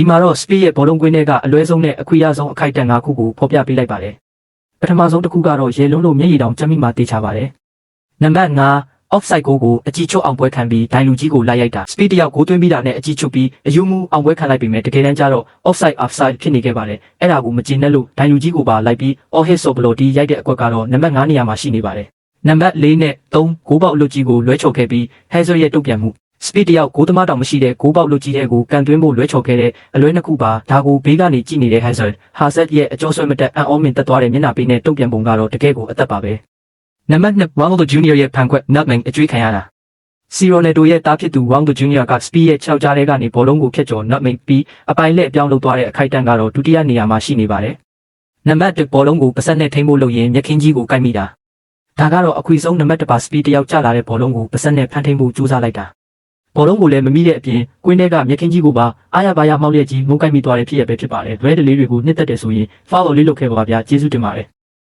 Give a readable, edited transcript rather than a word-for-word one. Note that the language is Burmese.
ဒီမှာတော့ speed ရဲ့ဘောလုံးကွင်းထဲကအလွဲဆုံးနဲ့အခွင့်အဆုံးအခိုက်အတန့်၅ခုကိုဖော်ပြပေးလိုက်ပါတယ်ပထမဆုံးတစ်ခုကတော့ရေလုံးလို့မျက်ရည်တောင်ကျက်မိမှတေချပါတယ်နံပါတ်5 offside ကိုအကြီးချုပ်အောင်ပွဲခံပြီးဒိုင်လူကြီးကိုလိုက်ရိုက်တာ speed တယောက်ကိုသွင်းပြီးတာနဲ့အကြီးချုပ်ပြီးအယူမှုအောင်ပွဲခံလိုက်ပြီမဲ့တကယ်တမ်းကျတော့ offside ဖြစ်နေခဲ့ပါတယ်အဲ့ဒါကိုမကျေနပ်လို့ဒိုင်လူကြီးကိုပါလိုက်ပြီး all-hit ဆိုဘလို့ဒီရိုက်တဲ့အကွက်ကတော့နံပါတ်5နေရာမှာရှိနေပါတယ်နံပါတ်4နဲ့3ဂိုးပေါက်အလုပ်ကြီးကိုလွဲချော်ခဲ့ပြီး Hazard ရဲ့တုံ့ပြန်မှု speed တယောက်ဂိုးသမားတောင်မရှိတဲ့ဂိုးပေါက်အလုပ်ကြီးတဲ့ကိုကန်သွင်းဖို့လွဲချော်ခဲ့တဲ့အလွဲနှစ်ခုပါဒါကိုဘေးကနေကြည့်နေတဲ့ Hazard ရဲ့အကျော်ဆွဲမတက်အန်အောမင်တက်သွားတဲ့မျက်နှာပေးနဲ့တုံ့ပြန်ပုံကတော့တကယ်ကိုအသက်ပါပဲနံပါတ်2 Ronaldo Jr. ရဲ့ဖန်ခွက် nutmeg အကျွေးခံရတာစီရိုနယ်တိုရဲ့တားဖြစ်သူ Ronaldo Jr. က speed ရဲ့6ကြားထဲကနေဘောလုံးကိုဖျက်ကျော် nutmeg ပြီးအပိုင်လက်အပြောင်းလုပ်သွားတဲ့အခိုက်အတန့်ကတော့ဒုတိယနေရာမှာရှိနေပါတယ်နံပါတ်1ဘောလုံးကိုပါစက်နဲ့ထိန်းဖို့လုပ်ရင်မျက်ခင်းကြီးကိုကိုက်မိတာဒါကတော့အခွင့်ဆုံးနံပါတ်1ပါ speed တယောက်ကျလာတဲ့ဘောလုံးကိုပါစက်နဲ့ဖန်ထိန်းဖို့ကြိုးစားလိုက်တာဘောလုံးကိုလည်းမမိတဲ့အပြင်ကွင်းထဲကမျက်ခင်းကြီးကိုပါအားရပါရမှောက်လျက်ကြီးမုန်းကိုက်မိသွားတဲ့ဖြစ်ရပဲဖြစ်ပါတယ်လွဲတလေးတွေကိုနှစ်သက်တယ်ဆိုရင် follow လေးလုပ်ခဲ့ပါဗျာကျေးဇူးတင်ပါတယ်